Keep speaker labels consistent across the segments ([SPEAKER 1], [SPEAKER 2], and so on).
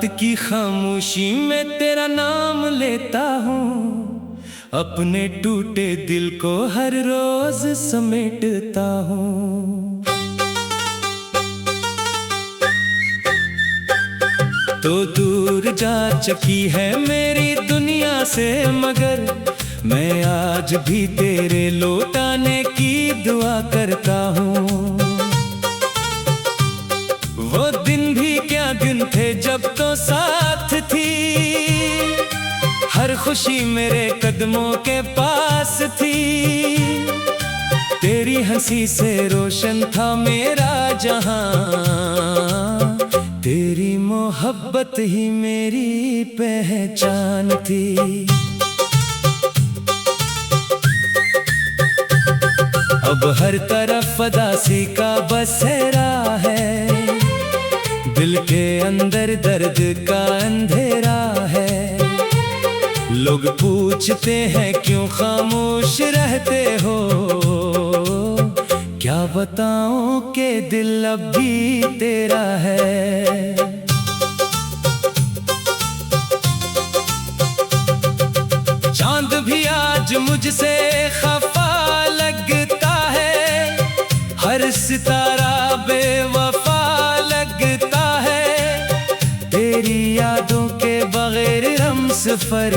[SPEAKER 1] रात की खामोशी में तेरा नाम लेता हूँ, अपने टूटे दिल को हर रोज समेटता हूँ। तो दूर जा चुकी है मेरी दुनिया से, मगर मैं आज भी तेरे लौट आने की दुआ करता हूँ। वो दिन भी क्या दिन थे जब तो साथ थी, हर खुशी मेरे कदमों के पास थी। तेरी हंसी से रोशन था मेरा जहां, तेरी मोहब्बत ही मेरी पहचान थी। अब हर तरफ उदासी का बसेरा है, दिल के अंदर दर्द का अंधेरा है। लोग पूछते हैं क्यों खामोश रहते हो, क्या बताऊं कि दिल अब भी तेरा है। चांद भी आज मुझसे खफा लगता है, हर सितारा बेवफा लगता है। तेरी यादों के बगैर हमसफर,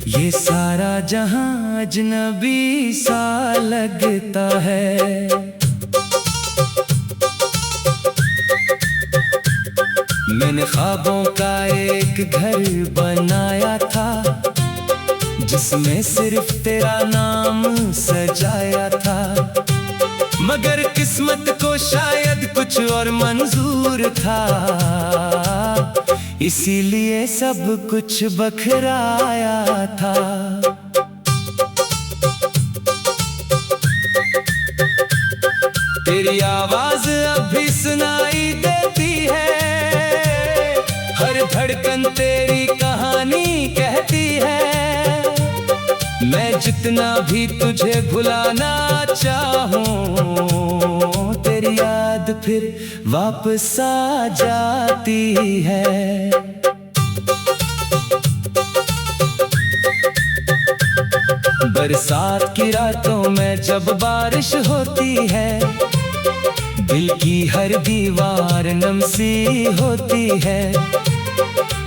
[SPEAKER 1] ये सारा जहां अजनबी सा लगता है। मैंने ख्वाबों का एक घर बनाया था, जिसमें सिर्फ तेरा नाम सजाया था। मगर किस्मत को शायद कुछ और मंजूर था, इसीलिए सब कुछ बखराया था। तेरी आवाज अब भी सुनाई देती है, हर धड़कन तेरी कहानी कहती है। मैं जितना भी तुझे भुलाना चाहूं, तेरी याद फिर वापस आ जाती है। बरसात की रातों में जब बारिश होती है, दिल की हर दीवार नम सी होती है।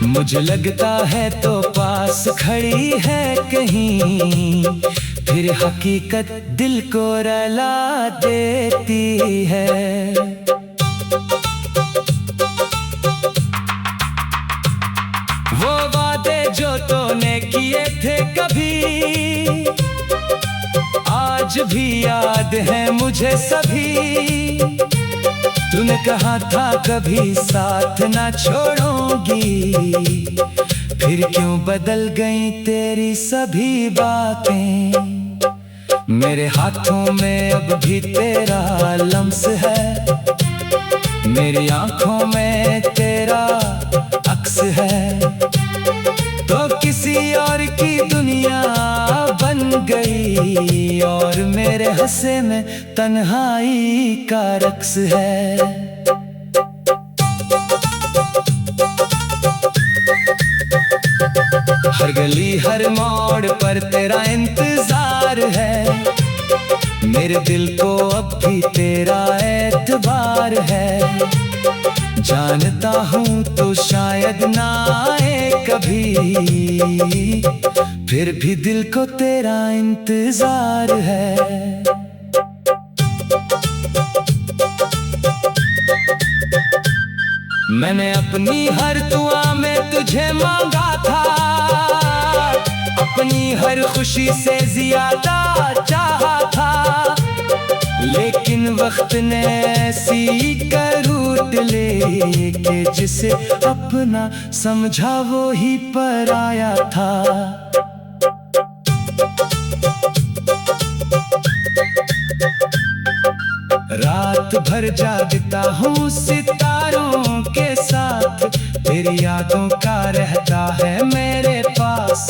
[SPEAKER 1] मुझे लगता है तो पास खड़ी है कहीं, फिर हकीकत दिल को रुला देती है। वो वादे जो तूने किए थे कभी, आज भी याद है मुझे सभी। तूने कहा था कभी साथ ना छोड़ूंगी, फिर क्यों बदल गई तेरी सभी बातें। मेरे हाथों में अब भी तेरा लम्स है, मेरी आंखों में तेरा अक्स है। तो किसी और की दुनिया बन गई, और मेरे हंसे में तन्हाई का रक्स है। हर गली हर मोड़ पर तेरा इंतजार है, मेरे दिल को अब भी तेरा एतबार है। जानता हूँ तो शायद ना आए कभी, फिर भी दिल को तेरा इंतजार है। मैंने अपनी हर दुआ में तुझे मांगा था, अपनी हर खुशी से ज्यादा चाहा था। लेकिन वक्त ने ऐसी करवट ले कि जिसे अपना समझा वो ही पराया था। रात भर जागता हूँ सितारों के साथ, तेरी यादों का रहता है मेरे पास।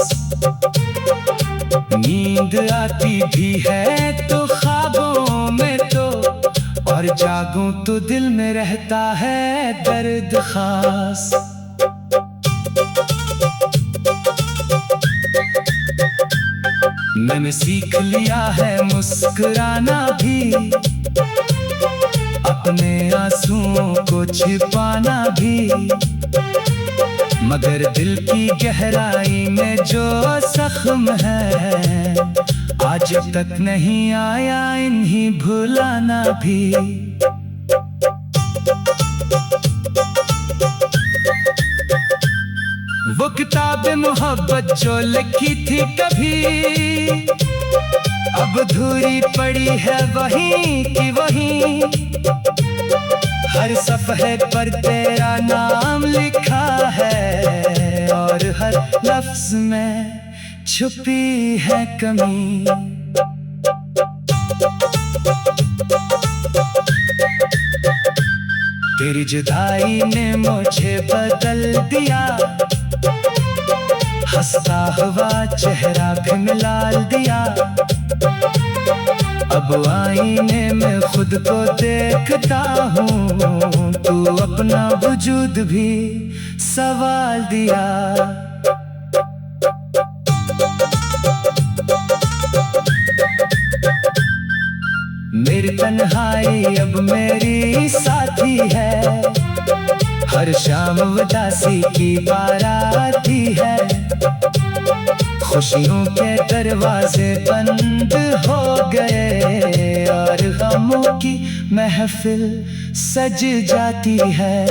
[SPEAKER 1] नींद आती भी है तो ख्वाबों में तो, और जागूं तो दिल में रहता है दर्द खास। मैंने सीख लिया है मुस्कुराना भी, अपने आंसुओं को छिपाना भी। मगर दिल की गहराई में जो जख्म है, आज तक नहीं आया इन्हीं भुलाना भी। वो किताब मोहब्बत जो लिखी थी कभी, अब अधूरी पड़ी है वहीं की वहीं। हर सफ़हे पर तेरा नाम लिखा है, और हर लफ्ज़ में छुपी है कमी। तेरी जुदाई ने मुझे बदल दिया, हंसता हुआ चेहरा भी मिला दिया। अब आईने में खुद को देखता हूँ, तू अपना वजूद भी सवाल दिया। मेरी तन्हाई अब मेरी साथी है, हर शाम उदासी की बाराती है। खुशियों के दरवाजे बंद हो गए, और गमों की महफिल सज जाती है।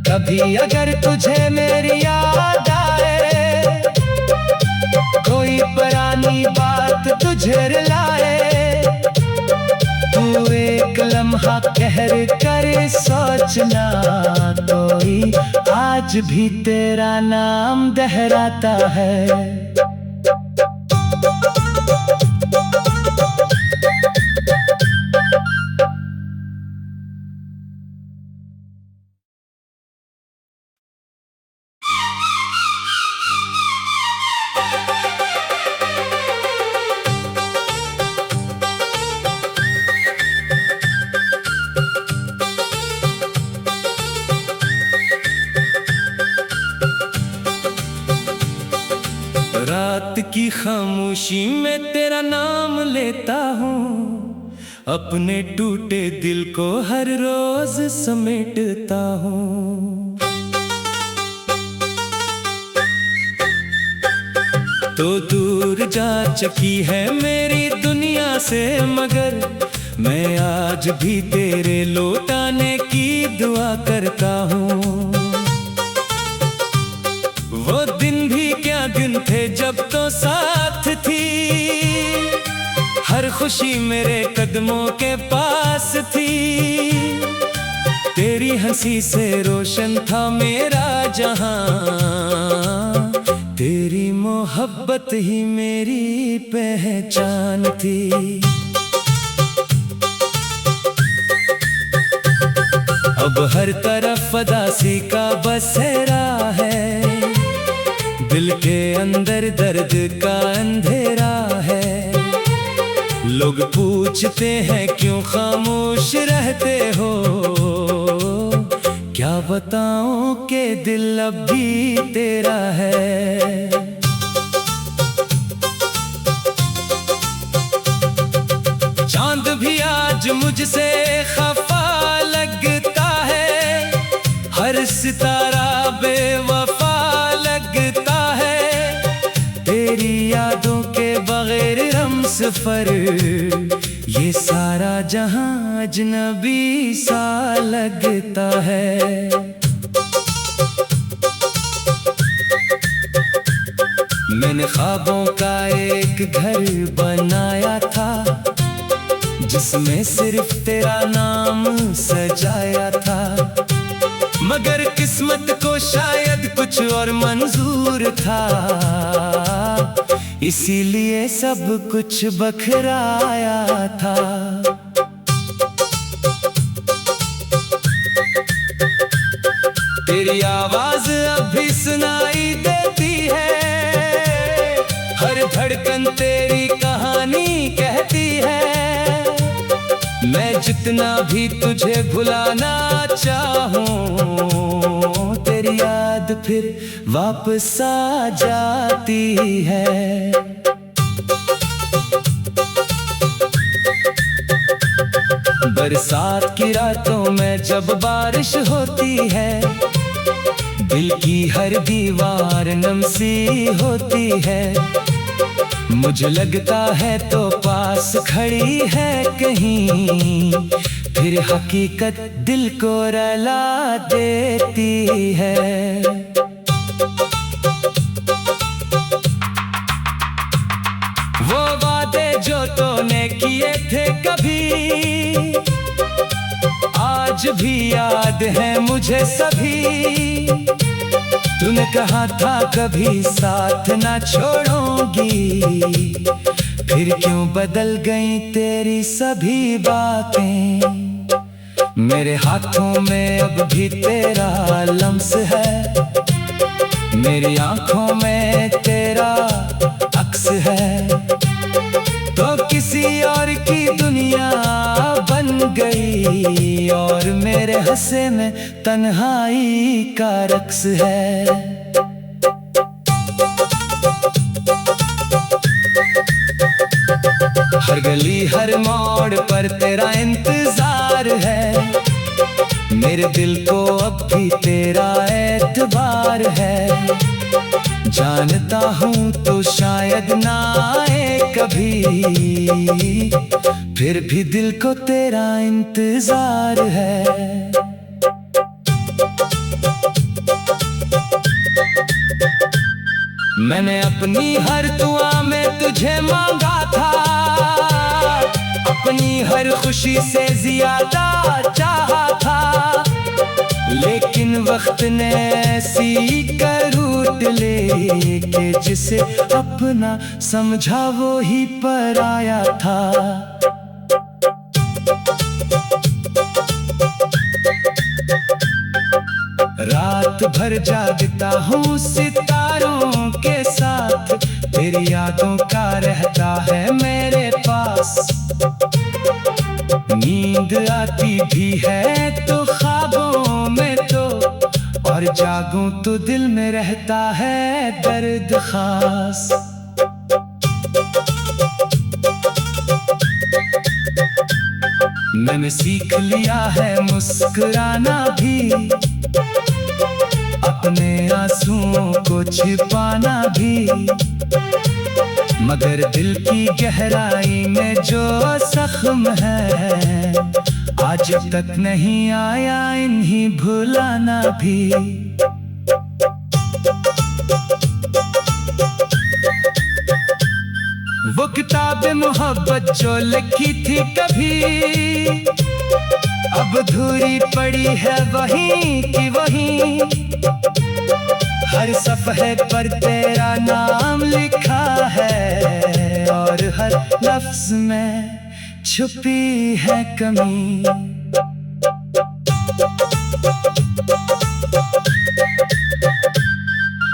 [SPEAKER 1] कभी अगर तुझे मेरी याद आए, कोई पुरानी बात तुझे रुलाए, तू एक लम्हा कहर कर सोचना, कोई आज भी तेरा नाम दोहराता है। रात की खामोशी में तेरा नाम लेता हूँ, अपने टूटे दिल को हर रोज समेटता हूँ। तो दूर जा चुकी है मेरी दुनिया से, मगर मैं आज भी तेरे लौट आने की दुआ करता हूँ। वो दिन भी क्या दिन थे जब तो साथ थी, हर खुशी मेरे कदमों के पास थी। तेरी हंसी से रोशन था मेरा जहां, तेरी मोहब्बत ही मेरी पहचान थी। अब हर तरफ उदासी का बसेरा है, दिल के अंदर दर्द का अंधेरा है। लोग पूछते हैं क्यों खामोश रहते हो, क्या बताऊं कि दिल अब भी तेरा है। चांद भी आज मुझसे खफा लगता है, हर सितारा बेवफा लगता है। तेरी यादों के बगैर हमसफर, ये सारा जहां अजनबी सा लगता है। मैंने ख्वाबों का एक घर बनाया था, जिसमें सिर्फ तेरा नाम सजाया था। मगर किस्मत को शायद कुछ और मंजूर था, इसीलिए सब कुछ बखराया था। तेरी आवाज अब भी सुनाई देती है, हर धड़कन तेरी कहानी कहती है। मैं जितना भी तुझे भुलाना चाहूं, तेरी याद फिर वापस आ जाती है। बरसात की रातों में जब बारिश होती है, दिल की हर दीवार नम सी होती है। मुझे लगता है तो पास खड़ी है कहीं, फिर हकीकत दिल को रुला देती है। वो वादे जो तूने किए थे कभी, आज भी याद है मुझे सभी। तूने कहा था कभी साथ ना छोड़ूंगी, फिर क्यों बदल गई तेरी सभी बातें। मेरे हाथों में अब भी तेरा लम्स है, मेरी आंखों में तेरा अक्स है। तो किसी और की दुनिया बन गई और मेरे हंसे में तन्हाई का रक्स है। हर गली हर मोड़ पर तेरा इंतजार है, मेरे दिल को अब भी तेरा एतबार है। जानता हूँ तो शायद ना आए कभी, फिर भी दिल को तेरा इंतजार है। मैंने अपनी हर दुआ में तुझे मांगा था, अपनी हर खुशी से ज्यादा चाहा था। लेकिन वक्त ने ऐसी करूट ले के जिसे अपना समझा वो ही पराया था। रात भर जागता हूँ सितारों के साथ, तेरी यादों का रहता है मेरे पास। नींद आती भी है तो ख्वाबों में तो, और जागूं तो दिल में रहता है दर्द खास। मैंने सीख लिया है मुस्कुराना भी, अपने आंसुओं को छिपाना भी। मगर दिल की गहराई में जो जख्म है, आज तक नहीं आया इन्हीं भुलाना भी। वो किताब मोहब्बत जो लिखी थी कभी, अब अधूरी पड़ी है वहीं की वहीं। हर सफ़हे पर तेरा नाम लिखा है, और हर लफ्ज में छुपी है कमी।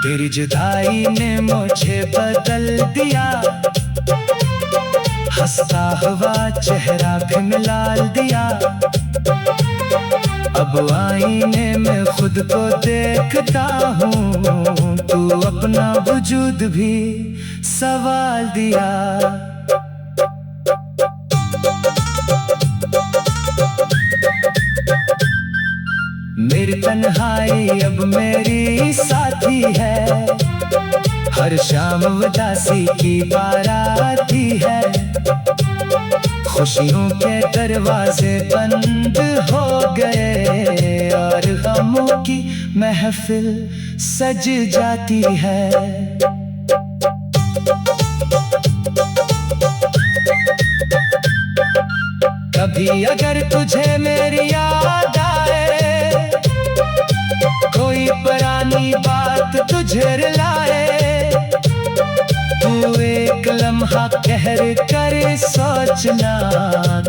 [SPEAKER 1] तेरी जुदाई ने मुझे बदल दिया, हंसता हुआ चेहरा भी मिला दिया। अब आईने में खुद को देखता हूँ, तू अपना वजूद भी सवाल दिया। मेरी तन्हाई अब मेरी साथी है, हर शाम उदासी की बाराती है। खुशियों के दरवाजे बंद हो गए और गमों की महफिल सज जाती है। कभी अगर तुझे मेरी याद आए, कोई पुरानी बात तुझे रुलाए, तू एक लम्हा कहर करे सोचना,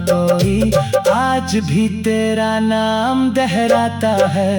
[SPEAKER 1] कोई आज भी तेरा नाम दोहराता है।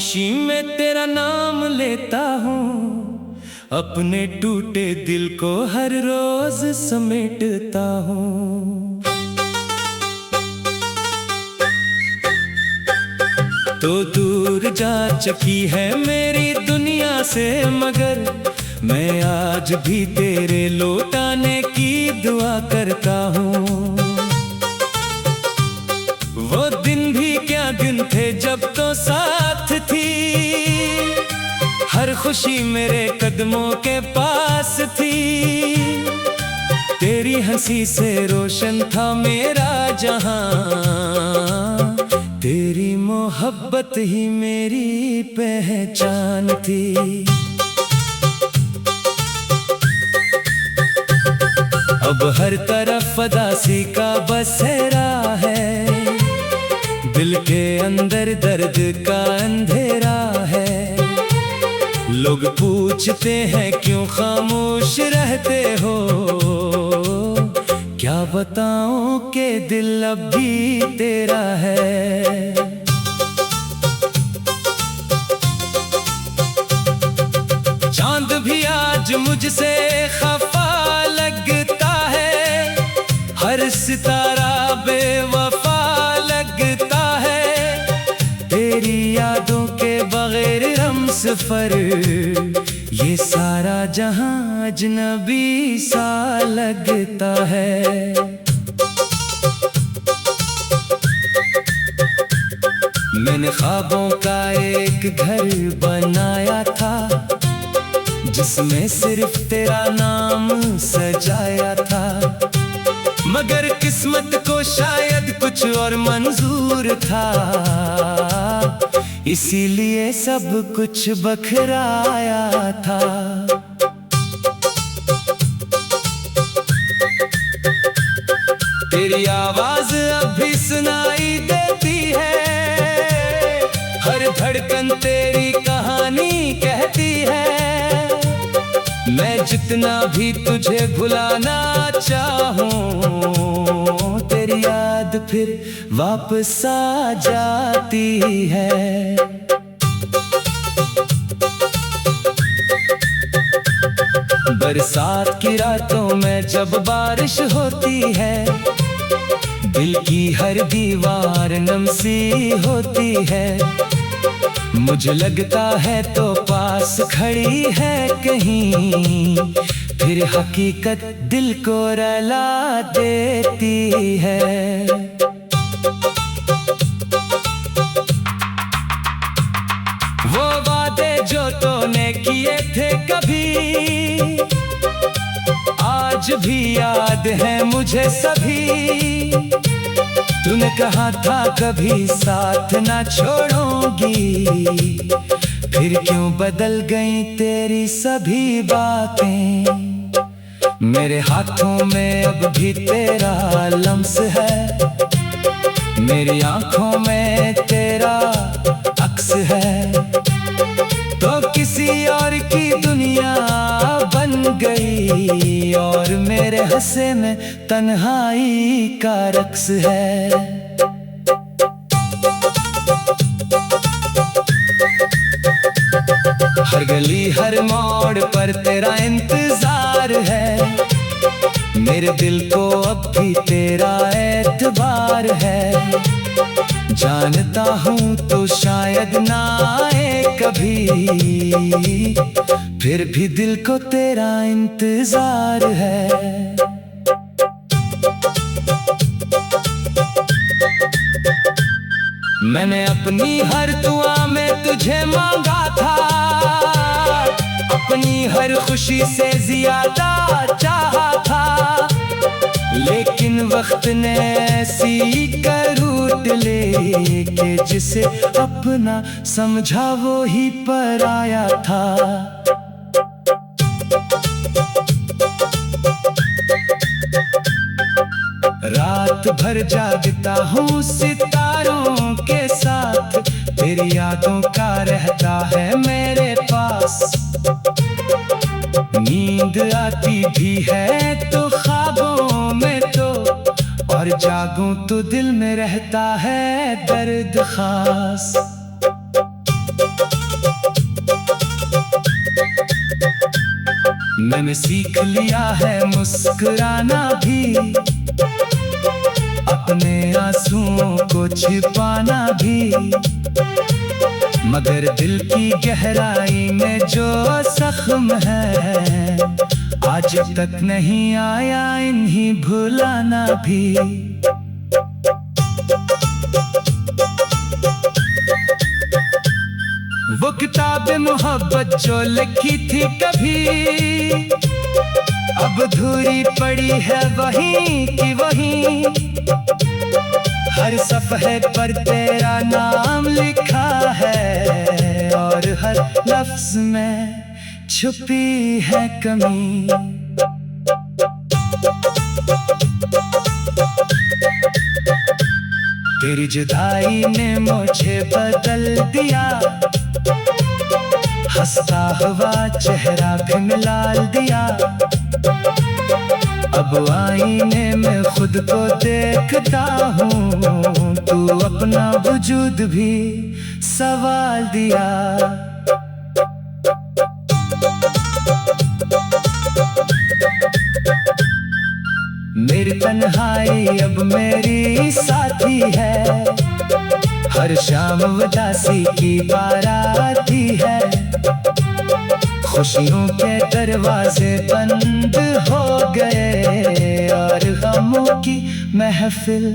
[SPEAKER 1] खामोशी में तेरा नाम लेता हूँ, अपने टूटे दिल को हर रोज समेटता हूँ। तो दूर जा चुकी है मेरी दुनिया से, मगर मैं आज भी तेरे लौटाने की दुआ करता हूँ। वो दिन भी क्या दिन थे जब तो साथ थी, हर खुशी मेरे कदमों के पास थी। तेरी हंसी से रोशन था मेरा जहां, तेरी मोहब्बत ही मेरी पहचान थी। अब हर तरफ उदासी का बसेरा है, दिल के अंदर दर्द का अंधेरा है। लोग पूछते हैं क्यों खामोश रहते हो, क्या बताऊं कि दिल अब भी तेरा है। चांद भी आज मुझसे खफा लगता है, हर सितारा बेवफा लगता है। तेरी यादों के बगैर हमसफर, ये सारा जहां अजनबी सा लगता है। मैंने ख्वाबों का एक घर बनाया था, जिसमें सिर्फ तेरा नाम सजाया था। मगर किस्मत को शायद कुछ और मंजूर था, इसीलिए सब कुछ बखराया था। तेरी आवाज अब भी सुनाई देती है, हर धड़कन तेरी कहानी कहती है। मैं जितना भी तुझे भुलाना चाहूं, तेरी याद फिर वापस आ जाती है। बरसात की रातों में जब बारिश होती है, दिल की हर दीवार नम सी होती है। मुझे लगता है तो पास खड़ी है कहीं, फिर हकीकत दिल को रुला देती है। वो वादे जो तूने किए थे कभी, आज भी याद है मुझे सभी। तूने कहा था कभी साथ ना छोड़ूंगी, फिर क्यों बदल गई तेरी सभी बातें। मेरे हाथों में अब भी तेरा लम्स है, मेरी आंखों में तेरा अक्स है। तो किसी और की दुनिया बन गई, और मेरे हंसे में तन्हाई का रक्स है। हर गली हर मोड़ पर तेरा इंतजार है, मेरे दिल को अब भी तेरा एतबार है। जानता हूँ तो शायद ना आए कभी, फिर भी दिल को तेरा इंतजार है। मैंने अपनी हर दुआ में तुझे मांगा था, अपनी हर खुशी से ज्यादा चाहा था। लेकिन वक्त ने ऐसी करवट ले के जिसे अपना समझा वो ही पराया था। रात भर जागता हूँ सितारों के साथ, तेरी यादों का रहता है मेरे पास। नींद आती भी है तो ख्वाबों में तो, और जागूं तो दिल में रहता है दर्द खास। मैंने सीख लिया है मुस्कुराना भी, अपने आंसुओं को छिपाना भी। मगर दिल की गहराई में जो जख्म है, आज तक नहीं आया इन्हीं भुलाना भी। वो किताब मोहब्बत जो लिखी थी कभी, अब अधूरी पड़ी है वहीं की वहीं। हर सफ़हे पर तेरा नाम लिखा है, और हर लफ्ज में छुपी है कमी। तेरी जुदाई ने मुझे बदल दिया, हंसता हुआ चेहरा भी मिलाल दिया। अब आईने में खुद को देखता हूँ, तू अपना वजूद भी सवाल दिया। मेरी तन्हाई अब मेरी साथी है, हर शाम उदासी की बाराती है। खुशियों के दरवाजे बंद हो गए, और गमों की महफिल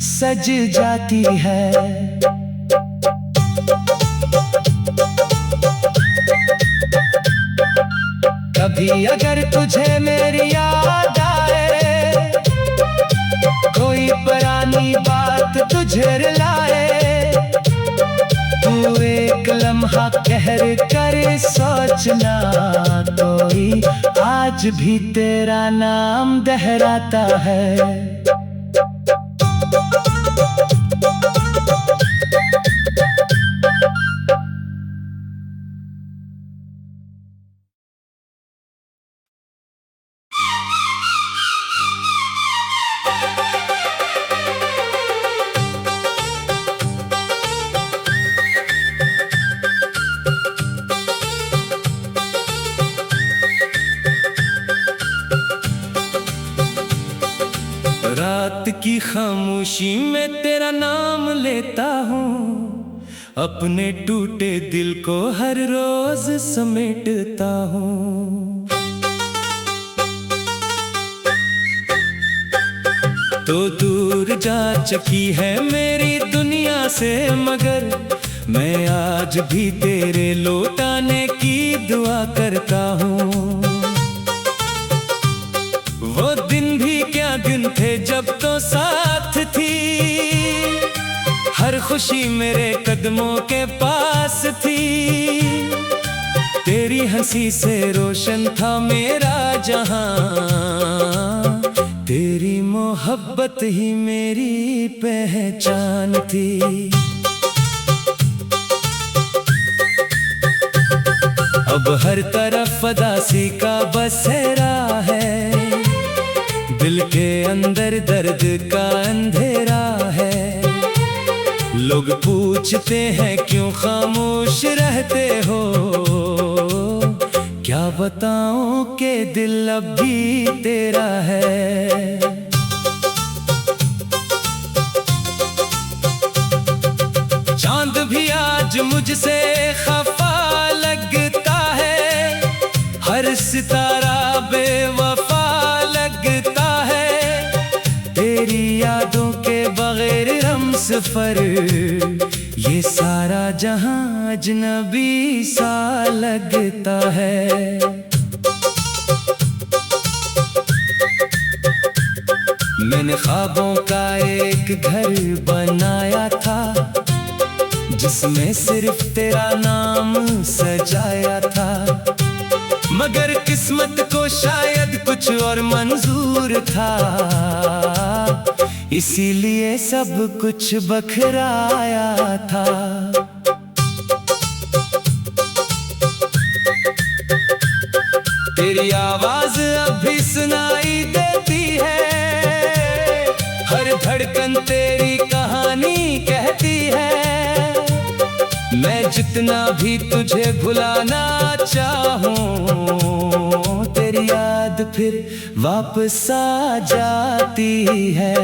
[SPEAKER 1] सज जाती है। कभी अगर तुझे मेरी याद आए, कोई पुरानी बात तुझे रुलाए, तू एक लम्हा कहर कर सोचना, कोई आज भी तेरा नाम दोहराता है। रात की खामोशी में तेरा नाम लेता हूँ, अपने टूटे दिल को हर रोज समेटता हूँ। तो दूर जा चुकी है मेरी दुनिया से, मगर मैं आज भी तेरे लौट आने की दुआ करता हूँ। वो दिन भी क्या दिन थे जब तो साथ थी, हर खुशी मेरे कदमों के पास थी। तेरी हंसी से रोशन था मेरा जहां, तेरी मोहब्बत ही मेरी पहचान थी। अब हर तरफ उदासी का बसेरा है, दिल के अंदर दर्द का अंधेरा है। लोग पूछते हैं क्यों खामोश रहते हो, क्या बताऊं कि दिल अब भी तेरा है। चांद भी आज मुझसे खफा लगता है, हर सितारा बेवफा लगता है। तेरी यादों के बगैर हमसफर, ये सारा जहां अजनबी सा लगता है। मैंने ख्वाबों का एक घर बनाया था, जिसमें सिर्फ तेरा नाम सजाया था। मगर किस्मत को शायद कुछ और मंजूर था, इसीलिए सब कुछ बखराया था। तेरी आवाज अब भी सुनाई देती है, हर धड़कन तेरी कहानी कहती है। मैं जितना भी तुझे भुलाना चाहूं, तेरी याद फिर वापस आ जाती है।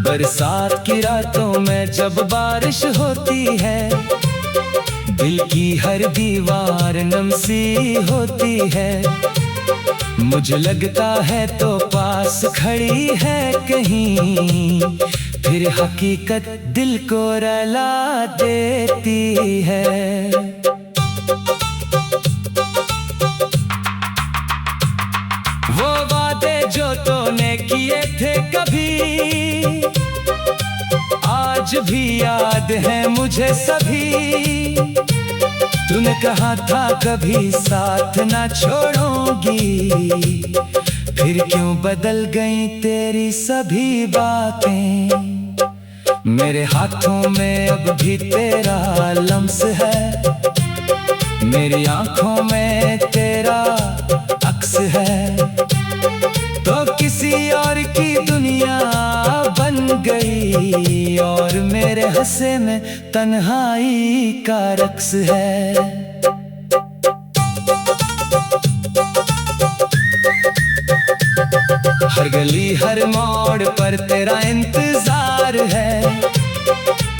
[SPEAKER 1] बरसात की रातों में जब बारिश होती है, दिल की हर दीवार नम सी होती है। मुझे लगता है तो पास खड़ी है कहीं, फिर हकीकत दिल को रुला देती है। वो वादे जो तूने किए थे कभी, आज भी याद है मुझे सभी। तूने कहा था कभी साथ ना छोड़ूंगी, फिर क्यों बदल गई तेरी सभी बातें। मेरे हाथों में अब भी तेरा लम्स है, मेरी आंखों में तेरा अक्स है। तो किसी और की दुनिया बन गई और मेरे हंसे में तन्हाई का रक्स है। हर गली हर मोड़ पर तेरा इंतजार है,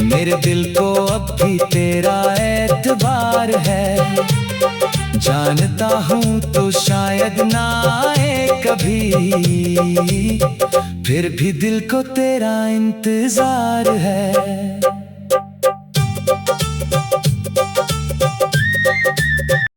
[SPEAKER 1] मेरे दिल को अब भी तेरा एतबार है। जानता हूँ तो शायद ना आए कभी, फिर भी दिल को तेरा इंतजार है।